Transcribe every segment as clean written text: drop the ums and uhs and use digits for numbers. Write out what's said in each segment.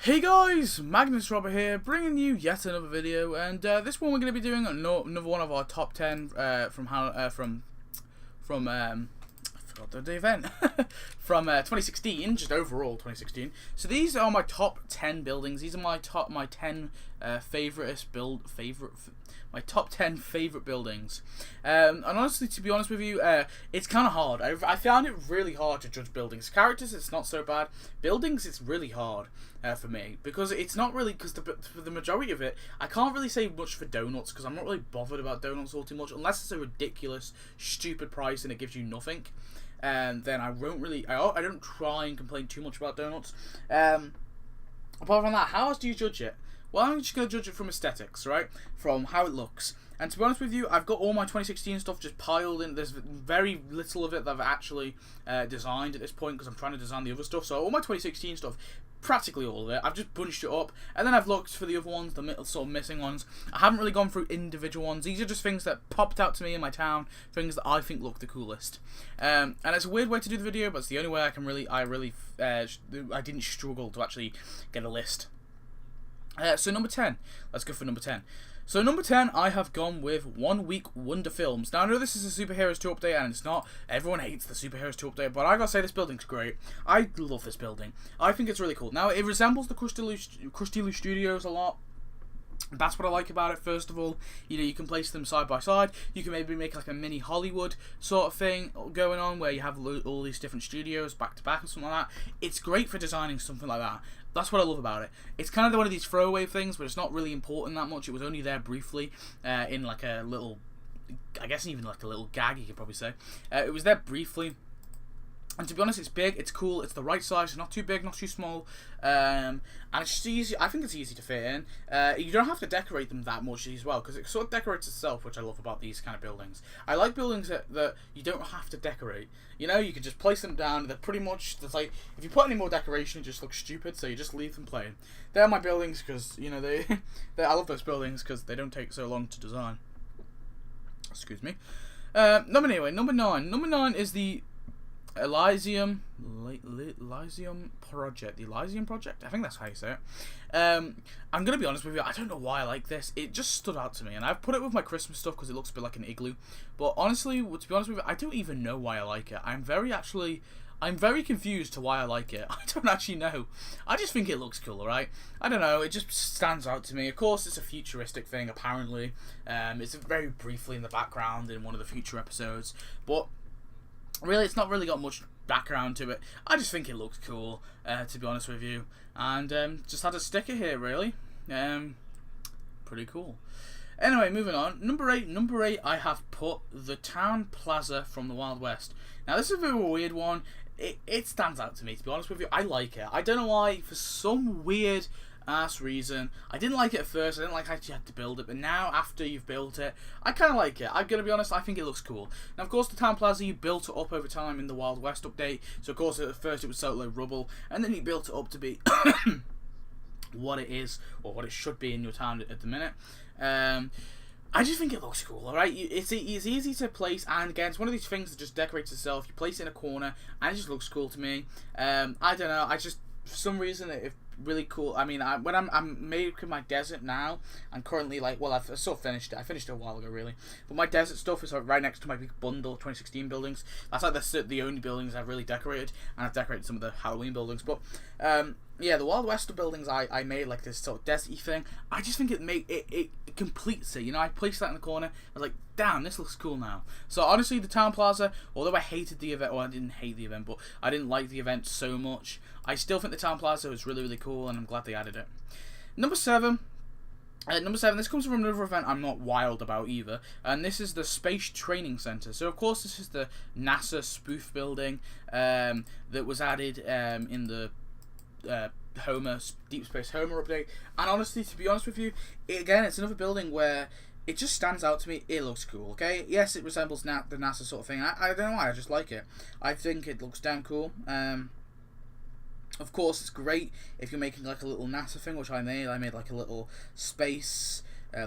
Hey guys, Magnus Robber here, bringing you yet another video, and this one we're going to be doing another one of our top 10 I forgot the event from 2016, just overall 2016. So these are my top 10 buildings. These are my top 10 my top 10 favorite buildings. And honestly, to be honest with you, it's kind of hard. I found it really hard to judge buildings. Characters, it's not so bad. Buildings, it's really hard for me, because it's not really, because for the majority of it, I can't really say much for donuts, because I'm not really bothered about donuts all too much, unless it's a ridiculous, stupid price and it gives you nothing. And then I won't really, I don't try and complain too much about donuts. Apart from that, how else do you judge it? Well, I'm just going to judge it from aesthetics, right? From how it looks. And to be honest with you, I've got all my 2016 stuff just piled in. There's very little of it that I've actually designed at this point, because I'm trying to design the other stuff. So all my 2016 stuff, practically all of it, I've just bunched it up. And then I've looked for the other ones, the sort of missing ones. I haven't really gone through individual ones. These are just things that popped out to me in my town, things that I think look the coolest. And it's a weird way to do the video, but it's the only way I can I didn't struggle to actually get a list. So number 10, let's go for number 10. So number 10, I have gone with 1 Week Wonder Films. Now I know this is a Superheroes 2 update, and it's not, everyone hates the Superheroes 2 update, but I gotta say this building's great. I love this building. I think it's really cool. Now it resembles the Krusty Lou Studios a lot. That's what I like about it. First of all, you know, you can place them side by side. You can maybe make like a mini Hollywood sort of thing going on, where you have all these different studios back to back or something like that. It's great for designing something like that. That's what I love about it. It's kind of one of these throwaway things, but it's not really important that much. It was only there briefly in like a little, I guess even like a little gag, you could probably say. It was there briefly. And to be honest, it's big, it's cool, it's the right size, it's not too big, not too small, and it's just easy. I think it's easy to fit in. You don't have to decorate them that much as well, because it sort of decorates itself, which I love about these kind of buildings. I like buildings that you don't have to decorate. You know, you can just place them down. They're pretty much, it's like, if you put any more decoration, it just looks stupid, so you just leave them plain. They're my buildings, because, you know, I love those buildings, because they don't take so long to design. Excuse me. Number 9. Number 9 is the Elysium Project. The Elysium Project? I think that's how you say it. I'm going to be honest with you, I don't know why I like this. It just stood out to me, and I've put it with my Christmas stuff because it looks a bit like an igloo. But honestly, to be honest with you, I don't even know why I like it. I'm very confused to why I like it. I don't actually know. I just think it looks cool, right? I don't know, it just stands out to me. Of course, it's a futuristic thing, apparently. It's very briefly in the background in one of the future episodes. But really, it's not really got much background to it. I just think it looks cool, to be honest with you. And just had a sticker here, really. Pretty cool. Anyway, moving on. Number 8, I have put the Town Plaza from the Wild West. Now, this is a bit of a weird one. It stands out to me, to be honest with you. I like it. I don't know why, for some weird ass reason. I didn't like it at first. I didn't like how you had to build it, but now after you've built it, I kind of like it. I'm gonna be honest, I think it looks cool. Now, of course, the Town Plaza, you built it up over time in the Wild West update. So of course, at first it was totally rubble, and then you built it up to be what it is, or what it should be in your town at the minute. I just think it looks cool, alright? It's easy to place, and again, it's one of these things that just decorates itself. You place it in a corner, and it just looks cool to me. I don't know, for some reason, it really cool. I mean, when I'm making my desert now, I'm currently like, well, I've sort of finished it. I finished it a while ago, really. But my desert stuff is right next to my big bundle of 2016 buildings. That's like the only buildings I've really decorated, and I've decorated some of the Halloween buildings. But yeah, the Wild West buildings I made like this sort of desert-y thing. I just think it completes it. You know, I placed that in the corner. I was like, damn, this looks cool now. So honestly, the Town Plaza, although I hated the event, well, I didn't hate the event, but I didn't like the event so much, I still think the Town Plaza was really, really cool, and I'm glad they added it. Number 7, this comes from another event I'm not wild about either, and this is the Space Training Center. So of course, this is the NASA spoof building that was added in the Deep Space Homer update. And honestly, to be honest with you, again, it's another building where it just stands out to me. It looks cool, okay? Yes, it resembles the NASA sort of thing. I don't know why, I just like it. I think it looks damn cool. Of course, it's great if you're making like a little NASA thing, which I made. I made like a little space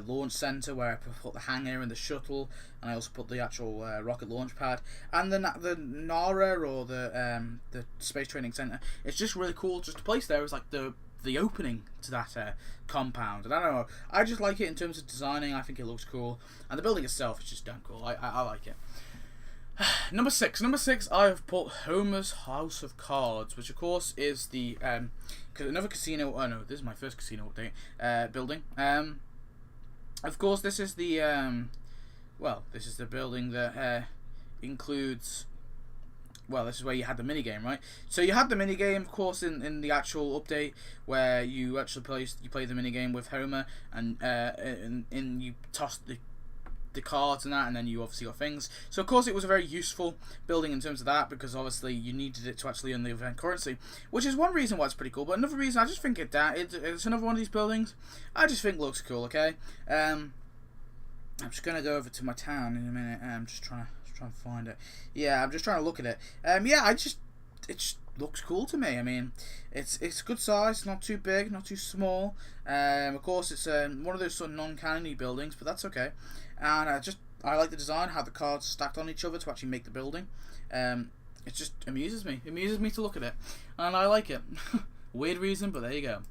launch center where I put the hangar and the shuttle, and I also put the actual rocket launch pad. And the NARA, or the Space Training Center, it's just really cool just to place there. It's like the the opening to that compound. And I don't know, I just like it in terms of designing. I think it looks cool, and the building itself is just damn cool. I like it. Number six, I have put Homer's House of Cards, which of course is the another casino. Oh no, this is my first casino update building. Of course, this is the this is the building that includes. Well, this is where you had the minigame, right? So you had the minigame, of course, in the actual update, where you actually play the minigame with Homer, and you toss the cards and that, and then you obviously got things. So of course it was a very useful building in terms of that, because obviously you needed it to actually earn the event currency, which is one reason why it's pretty cool. But another reason, I just think it's another one of these buildings I just think looks cool. Okay, I'm just gonna go over to my town in a minute. I'm just trying to find it. Yeah, I'm just trying to look at it. Yeah, it just looks cool to me. I mean, it's good size, not too big, not too small. Of course, it's one of those sort of non-canony buildings, but that's okay. And I like the design, how the cards are stacked on each other to actually make the building. It just amuses me. It amuses me to look at it, and I like it. Weird reason, but there you go.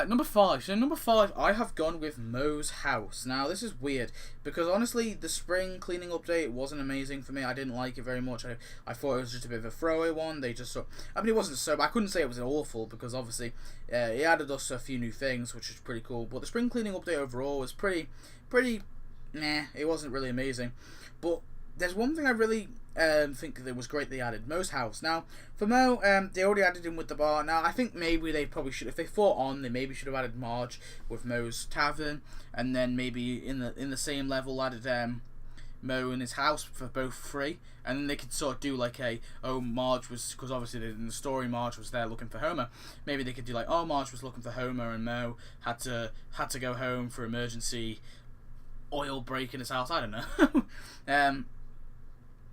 Number 5. So number 5, I have gone with Moe's house. Now this is weird because honestly, the spring cleaning update wasn't amazing for me. I didn't like it very much. I thought it was just a bit of a throwaway one. They just I mean, it wasn't so. I couldn't say it was awful because obviously, it added us a few new things, which is pretty cool. But the spring cleaning update overall was pretty, meh. It wasn't really amazing. But there's one thing I really think that was great they added. Moe's house. Now, for Moe, they already added him with the bar. Now, I think maybe they probably should, if they thought on, they maybe should have added Marge with Moe's tavern, and then maybe in the same level added Moe in his house for both free, and then they could sort of do like Marge was, because obviously in the story Marge was there looking for Homer. Maybe they could do like, Marge was looking for Homer, and Moe had to go home for emergency oil break in his house. I don't know.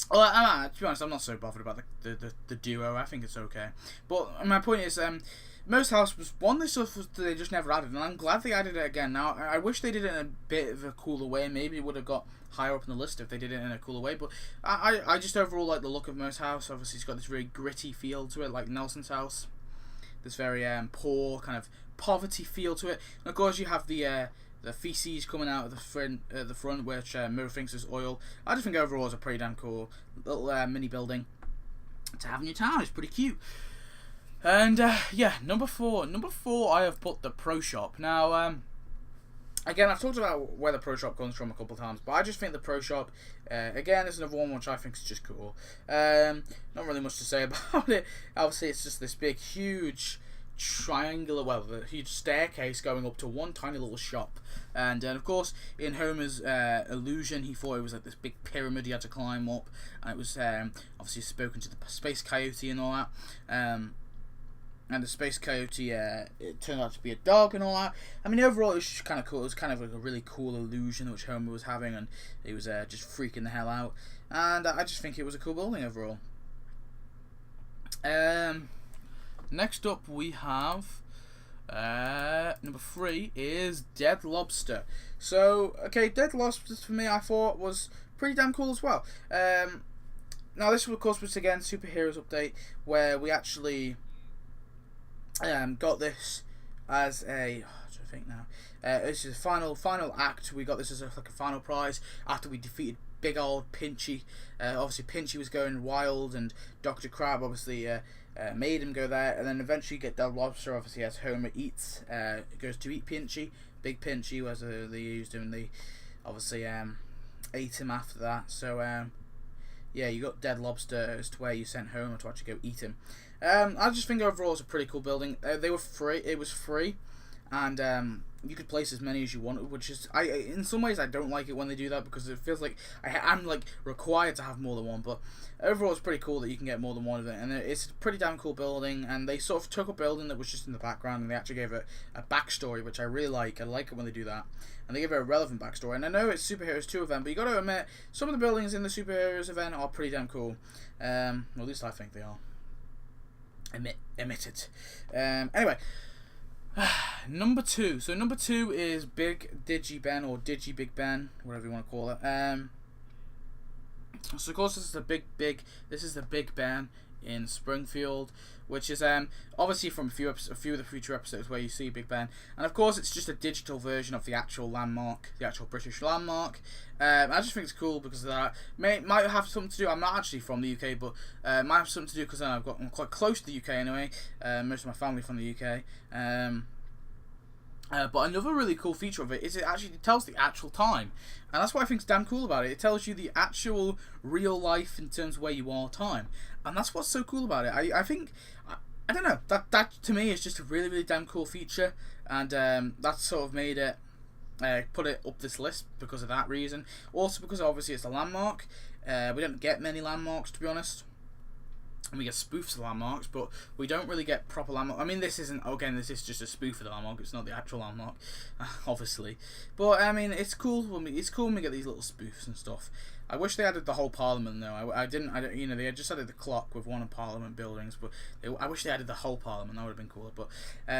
Well, to be honest, I'm not so bothered about the duo. I think it's okay. But my point is, Moe's house was one they just never added, and I'm glad they added it again. Now, I wish they did it in a bit of a cooler way. Maybe it would have got higher up on the list if they did it in a cooler way. But I just overall like the look of Moe's house. Obviously, it's got this very gritty feel to it, like Nelson's house. This very poor kind of poverty feel to it. And of course, you have the feces coming out of the front, which Moe thinks is oil. I just think overall it's a pretty damn cool little mini building to have in your town. It's pretty cute. And yeah, number 4, I have put the Pro Shop. Now, again, I've talked about where the Pro Shop comes from a couple of times, but I just think the Pro Shop, again, is another one which I think is just cool. Not really much to say about it. Obviously, it's just this big, huge triangular, the huge staircase going up to one tiny little shop, and of course in Homer's illusion he thought it was like this big pyramid he had to climb up, and it was obviously spoken to the space coyote and all that, and the space coyote it turned out to be a dog and all that. I mean, overall it was just kind of cool. It was kind of like a really cool illusion which Homer was having, and he was just freaking the hell out, and I just think it was a cool building overall. Next up we have number 3 is Dead Lobster. So, okay, Dead Lobster for me I thought was pretty damn cool as well. Now this of course was again superheroes update, where we actually got this as a I think now this is a final act. We got this as like a final prize after we defeated big old Pinchy. Obviously Pinchy was going wild, and Dr. Crab obviously made him go there, and then eventually get Dead Lobster. Obviously, as Homer goes to eat Pinchy, big Pinchy, as they used him, and they obviously ate him after that. So yeah, you got Dead Lobster as to where you sent Homer to actually go eat him. I just think overall it's a pretty cool building. They were free. It was free, and you could place as many as you wanted, which is in some ways I don't like it when they do that, because it feels like I'm like required to have more than one. But overall it's pretty cool that you can get more than one of it, and it's a pretty damn cool building. And they sort of took a building that was just in the background, and they actually gave it a backstory, which I really like. I like it when they do that, and they give it a relevant backstory. And I know it's Superheroes 2 event, but you got to admit some of the buildings in the Superheroes event are pretty damn cool. Well, at least I think they are. Admit it. Anyway. Number 2. So number 2 is Big Digi Ben, or Digi Big Ben, whatever you want to call it. So of course this is the Big Ben in Springfield, which is obviously from a few of the future episodes where you see Big Ben, and of course it's just a digital version of the actual landmark, the actual British landmark. I just think it's cool because of that. Might have something to do. I'm not actually from the UK, but might have something to do because I'm quite close to the UK anyway. Most of my family from the UK. But another really cool feature of it is it actually tells the actual time, and that's what I think is damn cool about it. It tells you the actual real life in terms of where you are time, and that's what's so cool about it. I think I don't know, that to me is just a really, really damn cool feature, and that's sort of made it put it up this list because of that reason. Also because obviously it's a landmark. We don't get many landmarks, to be honest. And we get spoofs of landmarks, but we don't really get proper landmarks. I mean, this is just a spoof of the landmark. It's not the actual landmark, obviously. But I mean, it's cool when we get these little spoofs and stuff. I wish they added the whole Parliament though. I don't. You know, they had just added the clock with one of Parliament buildings, but I wish they added the whole Parliament. That would have been cooler. But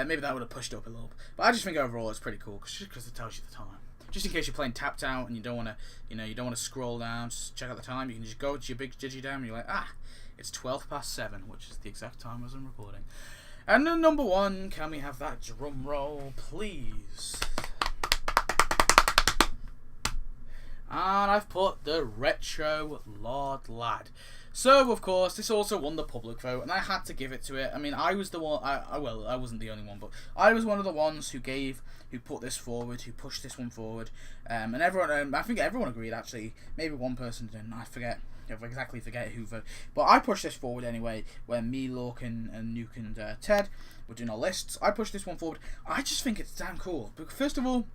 maybe that would have pushed it up a little. But I just think overall it's pretty cool because it tells you the time. Just in case you're playing tapped out and you don't want to, scroll down, just check out the time. You can just go to your big digi and you're like, it's 7:12, which is the exact time as I'm recording. And then number 1, can we have that drum roll, please? And I've put the Retro Lord Lad. So, of course, this also won the public vote, and I had to give it to it. I mean, I was the one, I wasn't the only one, but I was one of the ones who put this forward, who pushed this one forward. And everyone, I think everyone agreed, actually. Maybe one person didn't, I exactly forget who voted. But I pushed this forward anyway, when me, Lorcan, and Nuke and Ted were doing our lists. I pushed this one forward. I just think it's damn cool. Because first of all,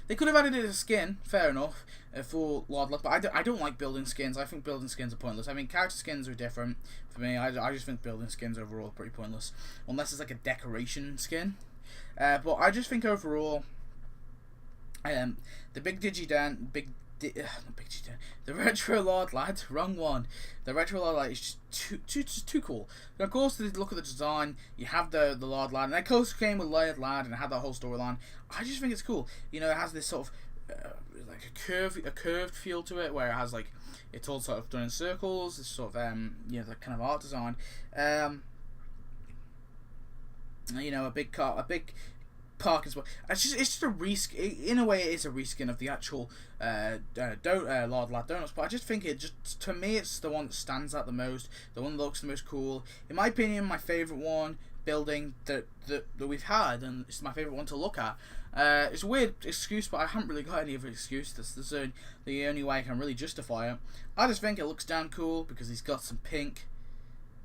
they could have added it as a skin, fair enough, for Lord Luck, but I don't like building skins. I think building skins are pointless. I mean, character skins are different for me. I just think building skins overall are pretty pointless, unless it's like a decoration skin. But I just think overall, the the Retro Lord Lad, wrong one. The Retro Lord Lad is just too cool. And of course, look at the design. You have the Lord Lad, and it close came with Layered Lad, and it had that whole storyline. I just think it's cool. You know, it has this sort of like a curved feel to it, where it has like it's all sort of done in circles. This sort of the kind of art design. You know, a big park as well. It's just a reskin. In a way, it is a reskin of the actual Lord Lad Donuts. But I just think to me, it's the one that stands out the most. The one that looks the most cool. In my opinion, my favorite building that we've had, and it's my favorite one to look at. It's a weird excuse, but I haven't really got any other excuse. That's the only way I can really justify it. I just think it looks damn cool because he's got some pink.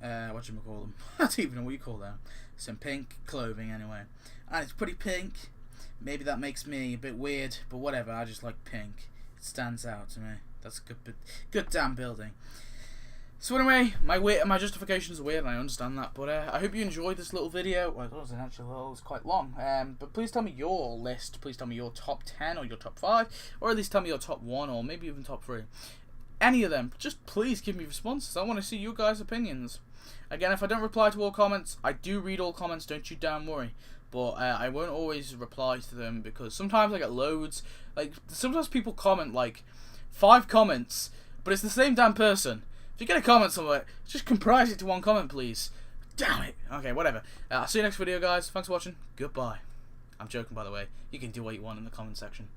Whatchamacall them? I don't even know what you call them. Some pink clothing anyway. And it's pretty pink. Maybe that makes me a bit weird, but whatever. I just like pink. It stands out to me. That's a good damn building. So anyway, my justifications are weird, and I understand that. But I hope you enjoyed this little video. Well, it wasn't actually it was quite long. But please tell me your list. Please tell me your top 10 or your top 5, or at least tell me your top 1 or maybe even top 3. Any of them. Just please give me responses. I want to see you guys' opinions. Again, if I don't reply to all comments, I do read all comments. Don't you damn worry. But I won't always reply to them because sometimes I get loads. Like, sometimes people comment like 5 comments, but it's the same damn person. If you get a comment somewhere, just comprise it to one comment, please. Damn it. Okay, whatever. I'll see you next video, guys. Thanks for watching. Goodbye. I'm joking, by the way. You can do what you want in the comment section.